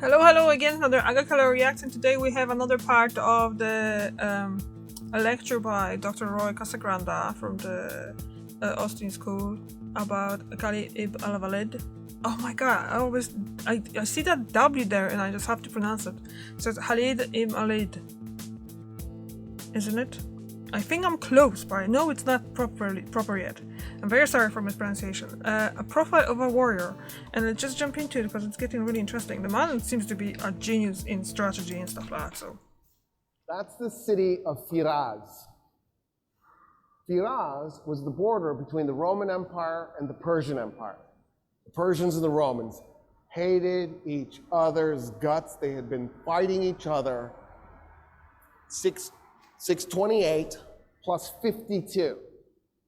Hello again, another Agakala reaction. Today we have another part of the a lecture by Dr. Roy Casagranda from the Austin School about Khalid ibn al-Walid. Oh my god, I see that W there and I just have to pronounce it. So it's Khalid ibn al-Walid, isn't it? I think I'm close, but I know it's not proper yet. I'm very sorry for mispronunciation. A profile of a warrior, and let's just jump into it because it's getting really interesting. The man seems to be a genius in strategy and stuff like that. So that's the city of Firaz. Firaz was the border between the Roman Empire and the Persian Empire. The Persians and the Romans hated each other's guts. They had been fighting each other 628 plus 52,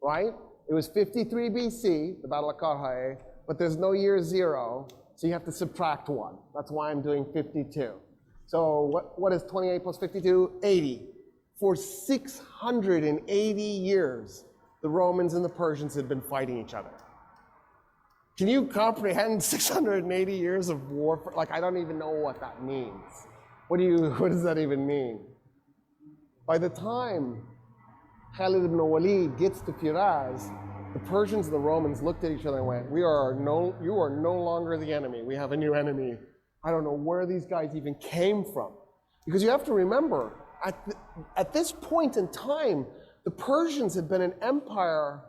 right? It was 53 BC, the Battle of Karhae, but there's no year zero, so you have to subtract one. That's why I'm doing 52. So what is 28 plus 52? 80. For 680 years, the Romans and the Persians had been fighting each other. Can you comprehend 680 years of war? Like, I don't even know what that means. What does that even mean? By the time Khalid ibn al-Walid gets to Firaz, the Persians and the Romans looked at each other and went, you are no longer the enemy. We have a new enemy. I don't know where these guys even came from. Because you have to remember, at this point in time, the Persians had been an empire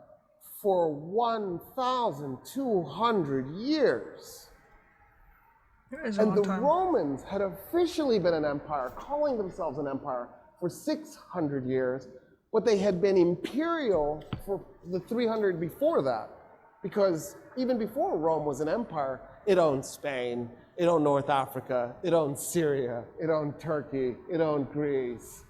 for 1,200 years. And the Romans had officially been an empire, calling themselves an empire, for 600 years, but they had been imperial for the 300 before that. Because even before Rome was an empire, it owned Spain, it owned North Africa, it owned Syria, it owned Turkey, it owned Greece,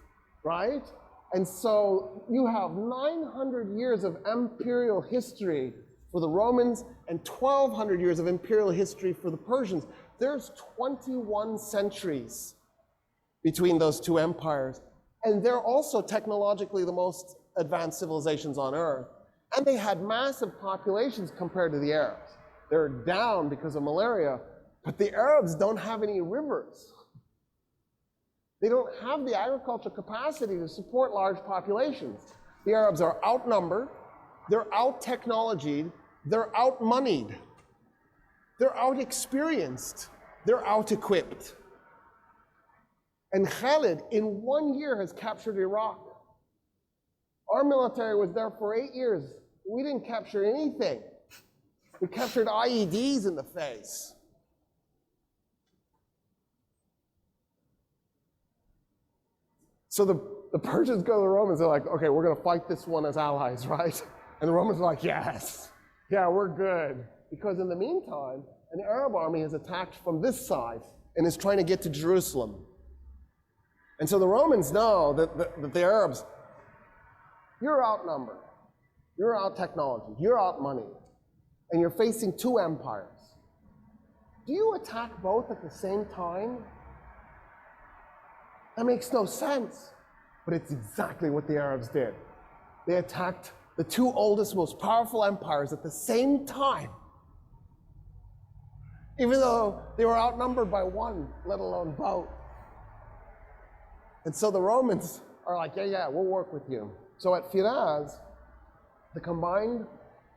right? And so you have 900 years of imperial history for the Romans and 1,200 years of imperial history for the Persians. There's 21 centuries between those two empires. And they're also technologically the most advanced civilizations on Earth. And they had massive populations compared to the Arabs. They're down because of malaria, but the Arabs don't have any rivers. They don't have the agricultural capacity to support large populations. The Arabs are outnumbered, they're out-technologied, they're out-moneyed, they're out-experienced, they're out-equipped. And Khalid, in 1 year, has captured Iraq. Our military was there for 8 years. We didn't capture anything. We captured IEDs in the face. So the Persians go to the Romans, they're like, okay, we're going to fight this one as allies, right? And the Romans are like, yes, yeah, we're good. Because in the meantime, an Arab army has attacked from this side and is trying to get to Jerusalem. And so the Romans know that the Arabs, you're outnumbered, you're out technology, you're out money, and you're facing two empires. Do you attack both at the same time? That makes no sense, but it's exactly what the Arabs did. They attacked the two oldest, most powerful empires at the same time, even though they were outnumbered by one, let alone both. And so the Romans are like, yeah, we'll work with you. So at Firaz, the combined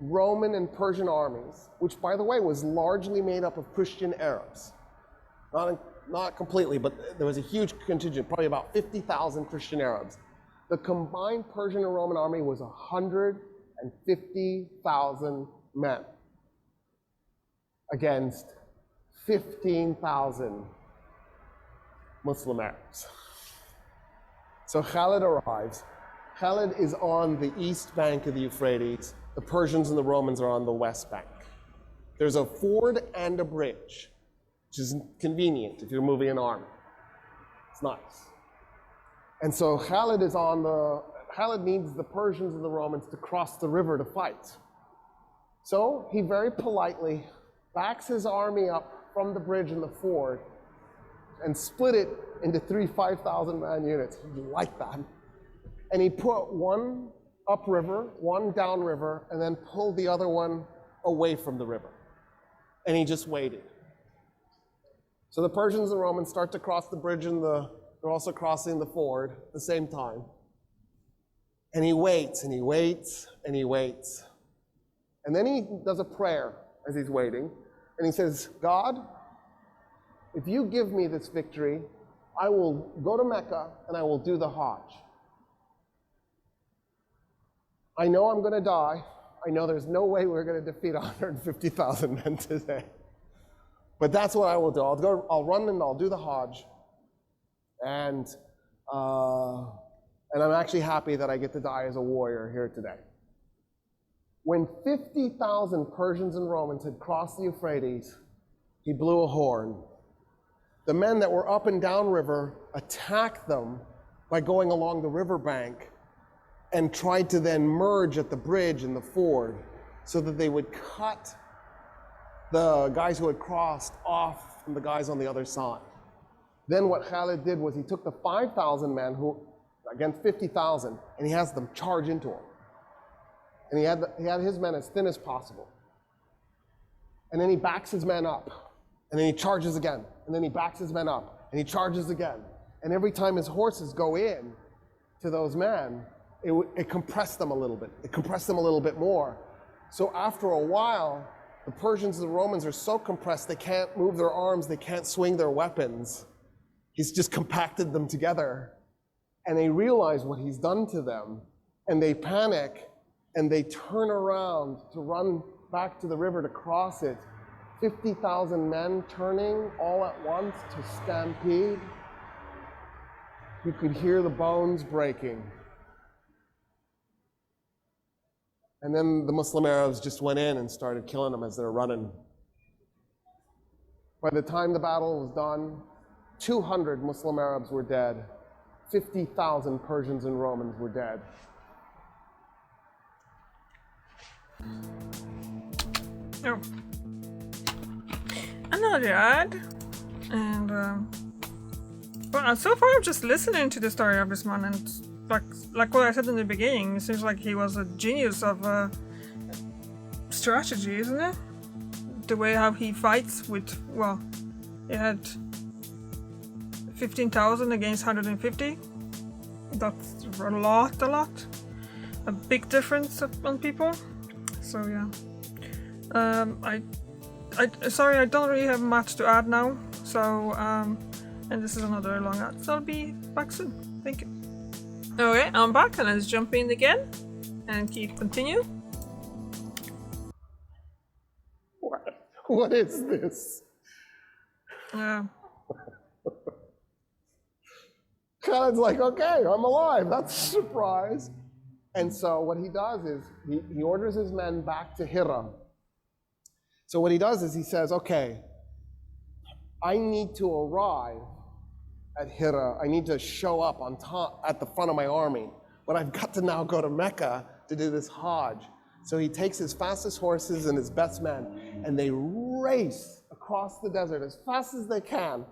Roman and Persian armies, which by the way was largely made up of Christian Arabs, not completely, but there was a huge contingent, probably about 50,000 Christian Arabs. The combined Persian and Roman army was 150,000 men against 15,000 Muslim Arabs. So Khalid arrives. Khalid is on the east bank of the Euphrates. The Persians and the Romans are on the west bank. There's a ford and a bridge, which is convenient if you're moving an army. It's nice. And so Khalid needs the Persians and the Romans to cross the river to fight. So he very politely backs his army up from the bridge and the ford and split it into 3 5,000-man units. He liked that. And he put one upriver, one downriver, and then pulled the other one away from the river. And he just waited. So the Persians and Romans start to cross the bridge and they're also crossing the ford at the same time. And he waits and he waits and he waits. And then he does a prayer as he's waiting. And he says, God, if you give me this victory, I will go to Mecca and I will do the Hajj. I know I'm going to die. I know there's no way we're going to defeat 150,000 men today. But that's what I will do. I'll run and I'll do the Hajj. And I'm actually happy that I get to die as a warrior here today. When 50,000 Persians and Romans had crossed the Euphrates, he blew a horn. The men that were up and down river attacked them by going along the riverbank and tried to then merge at the bridge and the ford so that they would cut the guys who had crossed off from the guys on the other side. Then what Khalid did was he took the 5,000 men who against 50,000 and he has them charge into him. And he had his men as thin as possible. And then he backs his men up. And then he charges again. And then he backs his men up. And he charges again. And every time his horses go in to those men, it compressed them a little bit. It compressed them a little bit more. So after a while, the Persians and the Romans are so compressed they can't move their arms, they can't swing their weapons. He's just compacted them together. And they realize what he's done to them. And they panic. And they turn around to run back to the river to cross it. 50,000 men turning all at once to stampede. You could hear the bones breaking. And then the Muslim Arabs just went in and started killing them as they're running. By the time the battle was done, 200 Muslim Arabs were dead. 50,000 Persians and Romans were dead. Oh. Another ad. And well, so far I'm just listening to the story of this man, and like what I said in the beginning, it seems like he was a genius of strategy, isn't it? The way how he fights with, well, he had 15,000 against 150. That's a lot. A big difference on people. So yeah. Sorry, I don't really have much to add now. So, and this is another long ad, so I'll be back soon. Thank you. Okay, I'm back, and let's jump in again and continue. What is this? Khaled's like, okay, I'm alive. That's a surprise. And so what he does is he orders his men back to Hira. So what he does is he says, okay, I need to arrive at Hira. I need to show up on top at the front of my army. But I've got to now go to Mecca to do this Hajj. So he takes his fastest horses and his best men, and they race across the desert as fast as they can.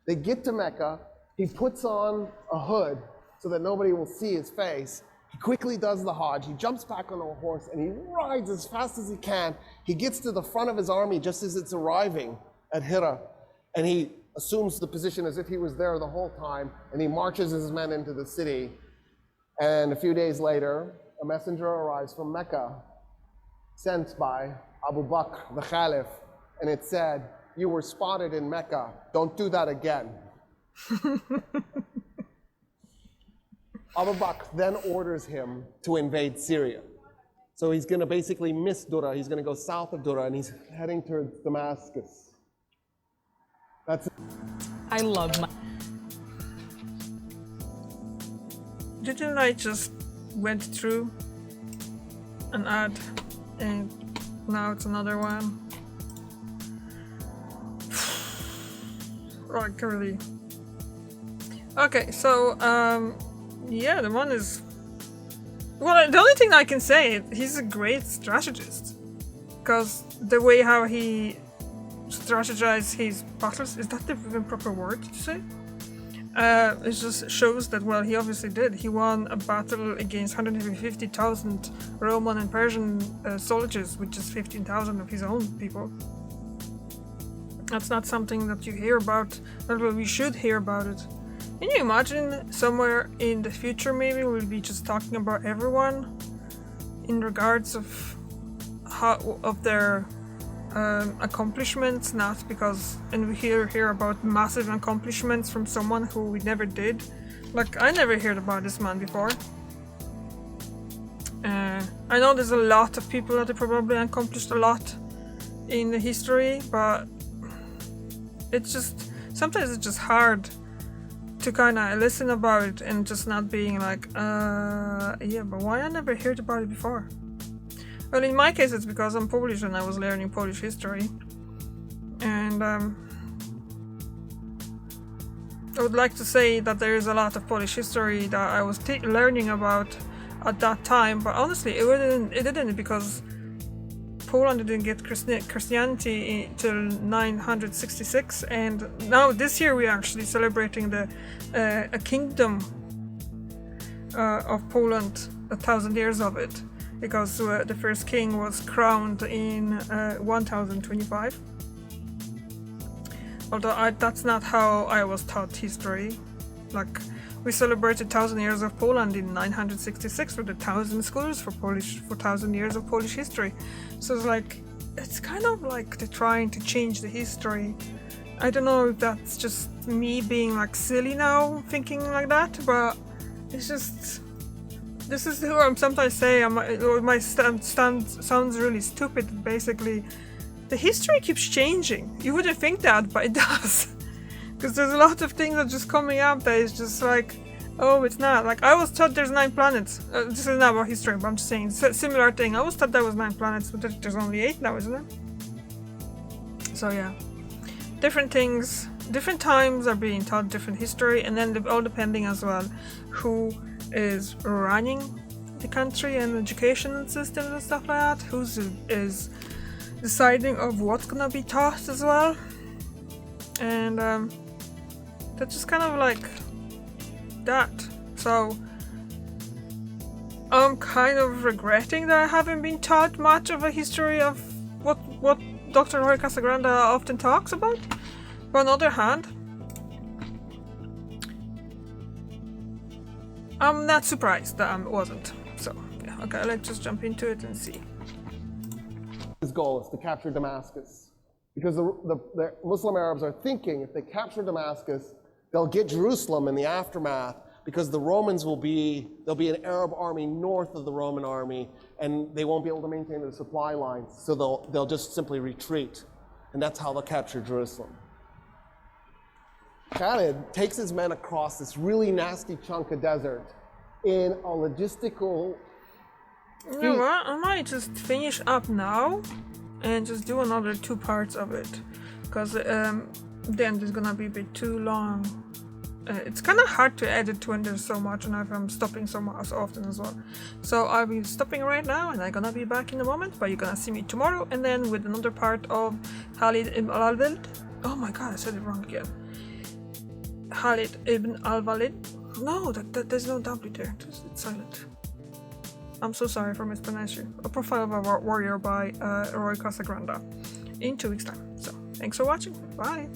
They get to Mecca. He puts on a hood so that nobody will see his face. He quickly does the Hajj. He jumps back on a horse and he rides as fast as he can. He gets to the front of his army just as it's arriving at Hira, and he assumes the position as if he was there the whole time, and he marches his men into the city. And a few days later, a messenger arrives from Mecca, sent by Abu Bakr, the Caliph, and it said, "You were spotted in Mecca. Don't do that again." Abu Bakr then orders him to invade Syria. So he's going to basically miss Dura. He's going to go south of Dura, and he's heading towards Damascus. That's it. I love my... Didn't I just went through an ad, and now it's another one? Like, really. Okay, so, yeah, the one is... Well, the only thing I can say, he's a great strategist. Because the way how he strategized his battles, is that the even proper word to say? It just shows that, well, he obviously did. He won a battle against 150,000 Roman and Persian soldiers, which is 15,000 of his own people. That's not something that you hear about, that we should hear about it. Can you imagine somewhere in the future maybe we'll be just talking about everyone in regards of their accomplishments, not because, and we hear about massive accomplishments from someone who we never did. Like, I never heard about this man before. I know there's a lot of people that have probably accomplished a lot in the history, but it's just, sometimes it's just hard to kind of listen about it and just not being like, yeah, but why I never heard about it before? Well, in my case, it's because I'm Polish and I was learning Polish history. And I would like to say that there is a lot of Polish history that I was learning about at that time, but honestly, it didn't, because Poland didn't get Christianity until 966, and now this year we're actually celebrating the a kingdom of Poland, 1,000 years of it, because the first king was crowned in 1025. Although that's not how I was taught history. Like, we celebrated 1,000 years of Poland in 966 with 1,000 schools for 1,000 years of Polish history. So it's like, it's kind of like they're trying to change the history. I don't know if that's just me being like silly now, thinking like that, but it's just, this is who I'm sometimes say. My sounds really stupid. Basically, the history keeps changing. You wouldn't think that, but it does. Because there's a lot of things that are just coming up that is just like, oh, it's not. Like, I was taught there's 9 planets. This is not about history, but I'm just saying, similar thing. I was taught there was 9 planets, but there's only 8 now, isn't it? So yeah, different things, different times are being taught different history, and then all depending as well who is running the country and education systems and stuff like that, is deciding of what's gonna be taught as well. And that's just kind of like that. So I'm kind of regretting that I haven't been taught much of a history of what Dr. Roy Casagranda often talks about. But on the other hand, I'm not surprised that I wasn't. So yeah, okay, let's just jump into it and see. His goal is to capture Damascus. Because the Muslim Arabs are thinking if they capture Damascus, they'll get Jerusalem in the aftermath, because the Romans there'll be an Arab army north of the Roman army, and they won't be able to maintain their supply lines, so they'll just simply retreat. And that's how they'll capture Jerusalem. Khalid takes his men across this really nasty chunk of desert in a logistical feat. You know what? I might just finish up now and just do another 2 parts of it, because then it's gonna be a bit too long. It's kind of hard to edit when there's so much, and if I'm stopping so often as well. So I'll be stopping right now, and I'm gonna be back in a moment, but you're gonna see me tomorrow, and then with another part of Khalid ibn al-Walid. Oh my god, I said it wrong again. Khalid ibn al-Walid. No, there's no W there. It's silent. I'm so sorry for mispronouncing. A Profile of a Warrior by Roy Casagranda in 2 weeks' time. So, thanks for watching. Bye.